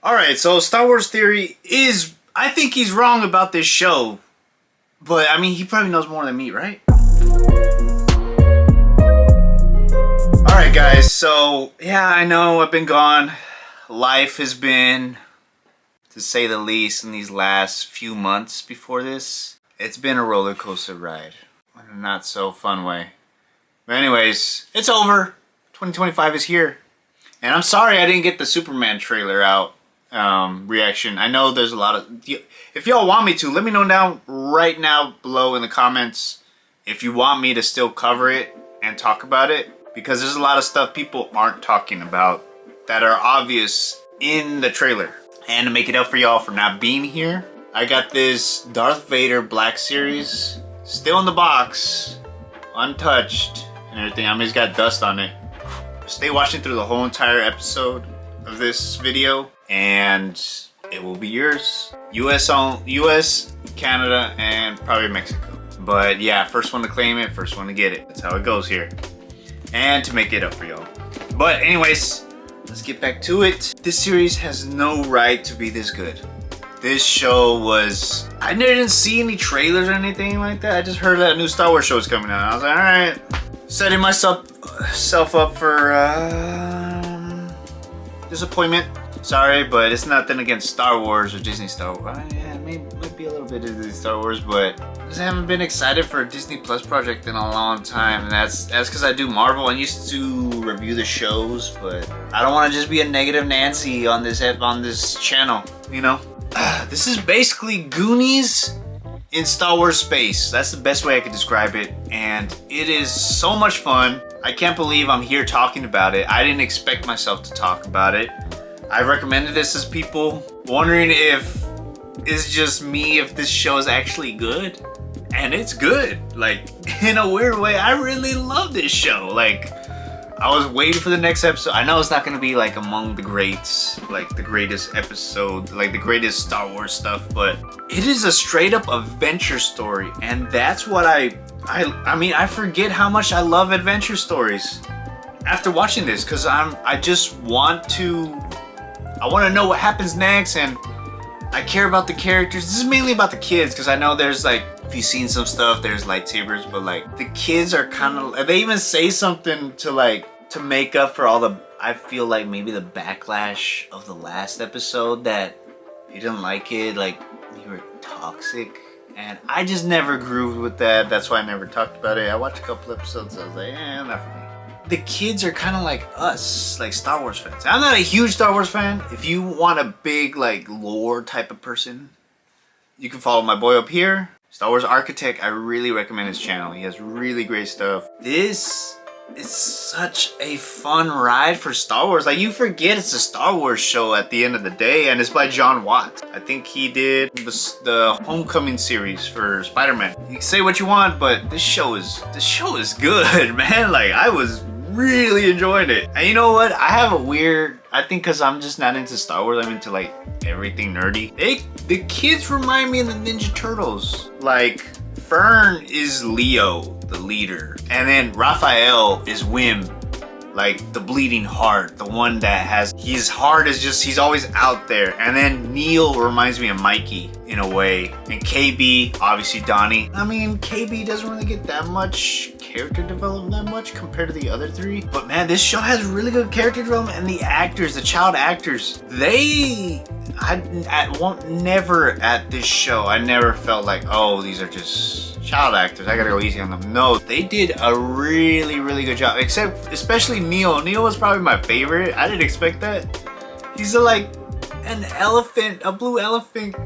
Alright, so Star Wars Theory is... I think he's wrong about this show. But, I mean, he probably knows more than me, right? Alright guys, so, yeah, I know I've been gone. Life has been, to say the least, in these last few months before this, it's been a roller coaster ride. In a not so fun way. But anyways, it's over. 2025 is here. And I'm sorry I didn't get the Superman trailer out. Reaction. I know there's a lot of... If y'all want me to, let me know down right now below in the comments if you want me to still cover it and talk about it. Because there's a lot of stuff people aren't talking about that are obvious in the trailer. And to make it up for y'all for not being here, I got this Darth Vader Black Series still in the box, untouched and everything. I mean, it's got dust on it. Stay watching through the whole entire episode of this video and it will be yours. US, Canada, and probably Mexico. But yeah, first one to claim it, first one to get it. That's how it goes here. And to make it up for y'all. But anyways, let's get back to it. This series has no right to be this good. This show was... I didn't see any trailers or anything like that. I just heard that a new Star Wars show is coming out. I was like, alright. Setting myself up for disappointment. Sorry, but it's nothing against Star Wars or Disney Star Wars. Yeah, might be a little bit of Disney Star Wars, but I just haven't been excited for a Disney Plus project in a long time. And that's because I do Marvel. I used to review the shows, but I don't want to just be a negative Nancy on this channel, you know? This is basically Goonies in Star Wars space. That's the best way I could describe it. And it is so much fun. I can't believe I'm here talking about it. I didn't expect myself to talk about it. I've recommended this as people wondering if it's just me, if this show is actually good. And it's good. Like, in a weird way, I really love this show. Like, I was waiting for the next episode. I know it's not gonna be like among the greats, like the greatest episode, like the greatest Star Wars stuff, but it is a straight up adventure story. And that's what I mean, I forget how much I love adventure stories after watching this, because I just want to know what happens next, and I care about the characters. This is mainly about the kids, because I know there's like, if you've seen some stuff, there's lightsabers, but like the kids are kind of, they even say something to make up for all the, I feel like maybe the backlash of the last episode, that you didn't like it, like you were toxic. And I just never grooved with that. That's why I never talked about it. I watched a couple episodes, I was like, not for me. The kids are kind of like us, like Star Wars fans. I'm not a huge Star Wars fan. If you want a big like lore type of person, you can follow my boy up here, Star Wars Architect. I really recommend his channel. He has really great stuff. This is such a fun ride for Star Wars. Like, you forget it's a Star Wars show at the end of the day, and it's by John Watts. I think he did the Homecoming series for Spider-Man. You can say what you want, but this show is good, man. Like, I was really enjoying it. And you know what? I have a weird, I think because I'm just not into Star Wars, I'm into like everything nerdy. The kids remind me of the Ninja Turtles. Like, Fern is Leo, the leader. And then Raphael is Wim, like the bleeding heart, the one that has, his heart is just, he's always out there. And then Neil reminds me of Mikey in a way. And KB, obviously Donnie. I mean, KB doesn't really get that much character development that much compared to the other three. But man, this show has really good character development, and the actors, the child actors, never at this show, I never felt like, oh, these are just child actors, I gotta go easy on them. No, they did a really, really good job. Especially Neil. Neil was probably my favorite. I didn't expect that. He's like an elephant, a blue elephant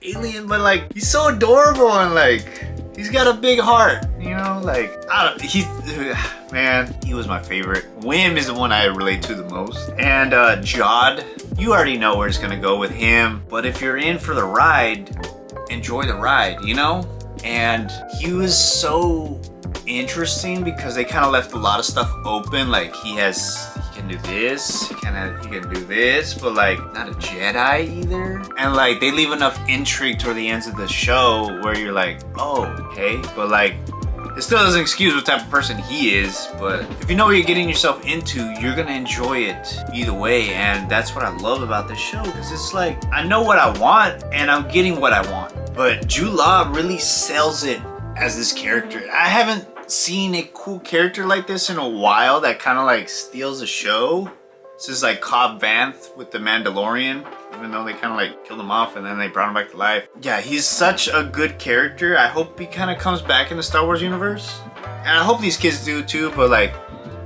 alien, but like, he's so adorable, and like, he's got a big heart, you know? Like, man, he was my favorite. Wim is the one I relate to the most. And Jod, you already know where it's gonna go with him. But if you're in for the ride, enjoy the ride, you know? And he was so interesting because they kind of left a lot of stuff open. Like, he can do this, he can do this, but like, not a Jedi either. And like, they leave enough intrigue toward the ends of the show where you're like, oh, okay. But like, It still doesn't excuse what type of person he is, but if you know what you're getting yourself into, you're gonna enjoy it either way. And that's what I love about this show, because it's like, I know what I want and I'm getting what I want. But Jude Law really sells it as this character. I haven't seen a cool character like this in a while that kind of like steals the show. This is like Cobb Vanth with the Mandalorian, even though they kind of like killed him off and then they brought him back to life. Yeah, he's such a good character. I hope he kind of comes back in the Star Wars universe. And I hope these kids do too, but like,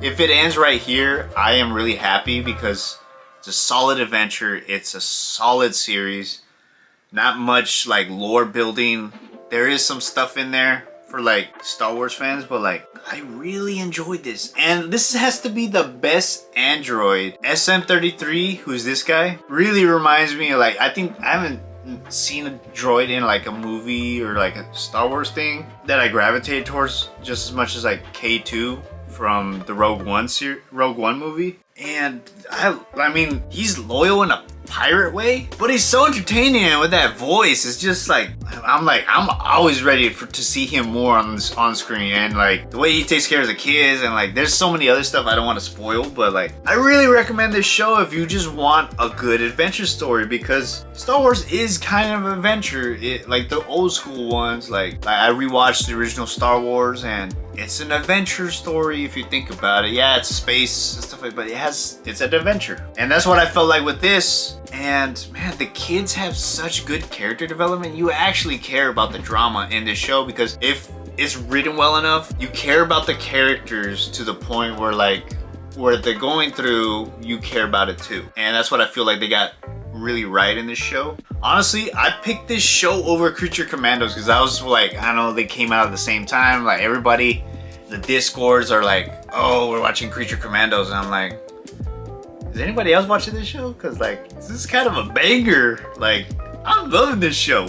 if it ends right here, I am really happy because it's a solid adventure. It's a solid series. Not much like lore building. There is some stuff in there for like Star Wars fans, but like, I really enjoyed this. And this has to be the best android. SM33, who's this guy, really reminds me of like, I think I haven't seen a droid in like a movie or like a Star Wars thing that I gravitated towards just as much as like K2 from the Rogue One movie. And I mean, he's loyal in a pirate way, but he's so entertaining, and with that voice, it's just like, I'm always ready to see him more on screen, and like the way he takes care of the kids, and like there's so many other stuff I don't want to spoil, but like I really recommend this show if you just want a good adventure story, because Star Wars is kind of adventure. Like the old school ones, like I rewatched the original Star Wars, and it's an adventure story if you think about it. Yeah, it's space and stuff like, but it's an adventure, and that's what I felt like with this. And man, the kids have such good character development. You actually care about the drama in this show, because if it's written well enough, you care about the characters to the point where like, where they're going through, you care about it too. And that's what I feel like they got really right in this show. Honestly, I picked this show over Creature Commandos because I was like, I don't know, they came out at the same time. Like everybody, the Discords are like, oh, we're watching Creature Commandos, and I'm like, is anybody else watching this show? Because like, this is kind of a banger. Like, I'm loving this show.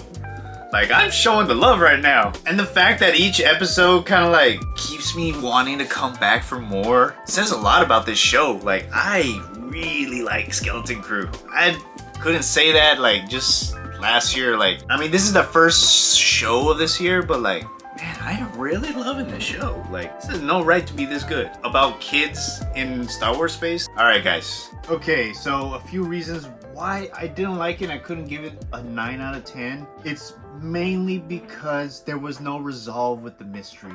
Like, I'm showing the love right now. And the fact that each episode kind of like keeps me wanting to come back for more says a lot about this show. Like, I really like Skeleton Crew. I couldn't say that like just last year. Like, I mean, this is the first show of this year, but like, man, I am really loving this show. Like, this has no right to be this good. About kids in Star Wars space. All right, guys. Okay, so a few reasons why I didn't like it. I couldn't give it a 9 out of 10. It's mainly because there was no resolve with the mystery.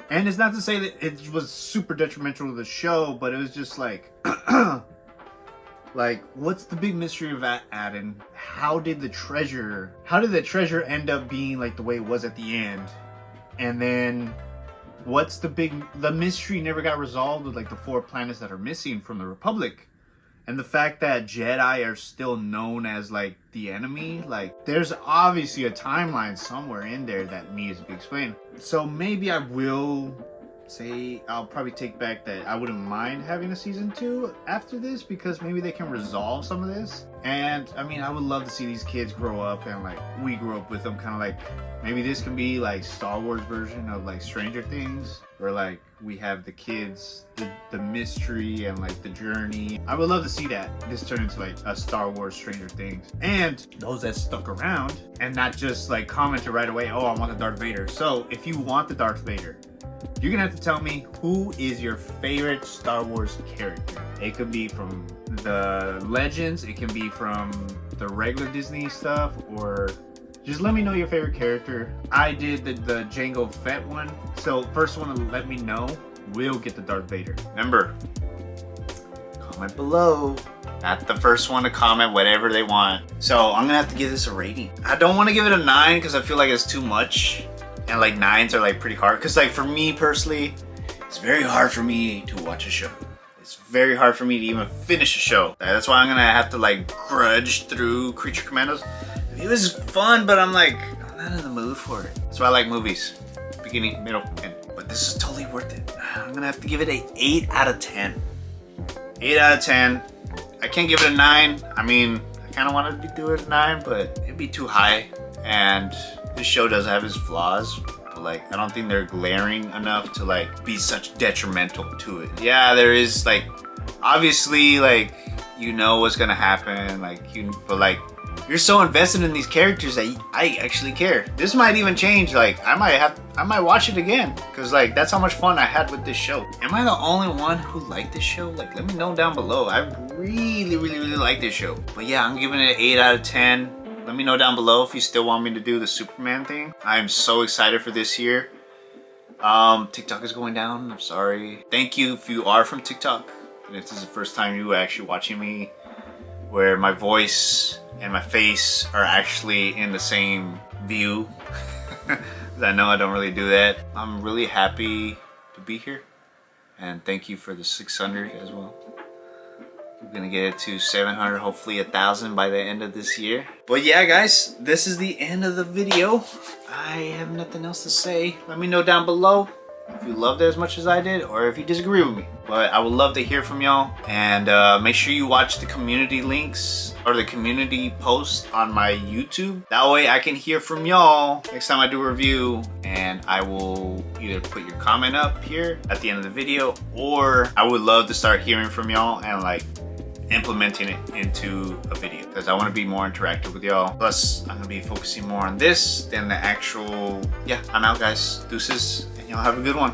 And it's not to say that it was super detrimental to the show, but it was just like, like, what's the big mystery of Aden? How did the treasure end up being like the way it was at the end? And then what's the mystery never got resolved with like the 4 planets that are missing from the Republic. And the fact that Jedi are still known as like the enemy, like there's obviously a timeline somewhere in there that needs to be explained. So maybe I will say, I'll probably take back that I wouldn't mind having a season 2 after this, because maybe they can resolve some of this. And I mean, I would love to see these kids grow up, and like we grew up with them, kind of like, maybe this can be like Star Wars version of like Stranger Things, where like we have the kids, the mystery and like the journey. I would love to see that this turn into like a Star Wars Stranger Things. And those that stuck around and not just like commented right away, oh, I want the Darth Vader. So if you want the Darth Vader, you're gonna have to tell me who is your favorite Star Wars character. It could be from the Legends, it can be from the regular Disney stuff, or just let me know your favorite character. I did the Jango Fett one, so first one to let me know will get the Darth Vader. Remember, comment below. Not the first one to comment whatever they want. So I'm gonna have to give this a rating. I don't want to give it a 9 because I feel like it's too much, and like 9s are like pretty hard. Because like for me personally, it's very hard for me to watch a show. It's very hard for me to even finish a show. That's why I'm gonna have to like grudge through Creature Commandos. It was fun, but I'm like, I'm not in the mood for it. That's why I like movies. Beginning, middle, end. But this is totally worth it. I'm gonna have to give it a 8 out of 10. 8 out of 10. I can't give it a 9. I mean, I kind of wanted to do it a 9, but it'd be too high. And this show does have its flaws. But like, I don't think they're glaring enough to like be such detrimental to it. Yeah, there is like, obviously like, you know what's gonna happen. Like, but like, you're so invested in these characters that I actually care. This might even change. Like I might watch it again because like that's how much fun I had with this show. Am I the only one who liked this show? Like let me know down below. I really like this show. But yeah, I'm giving it an 8 out of 10. Let me know down below if you still want me to do the Superman thing. I'm so excited for this year. TikTok is going down. I'm sorry. Thank you if you are from TikTok. And if this is the first time you actually watching me, where my voice and my face are actually in the same view. I know I don't really do that. I'm really happy to be here. And thank you for the 600 as well. We're gonna get it to 700, hopefully 1,000 by the end of this year. But yeah, guys, this is the end of the video. I have nothing else to say. Let me know down below if you loved it as much as I did or if you disagree with me. But I would love to hear from y'all. And make sure you watch the community links or the community post on my YouTube. That way I can hear from y'all next time I do a review, and I will either put your comment up here at the end of the video, or I would love to start hearing from y'all and like implementing it into a video because I want to be more interactive with y'all. Plus, I'm gonna be focusing more on this than the actual. Yeah, I'm out, guys. Deuces, and y'all have a good one.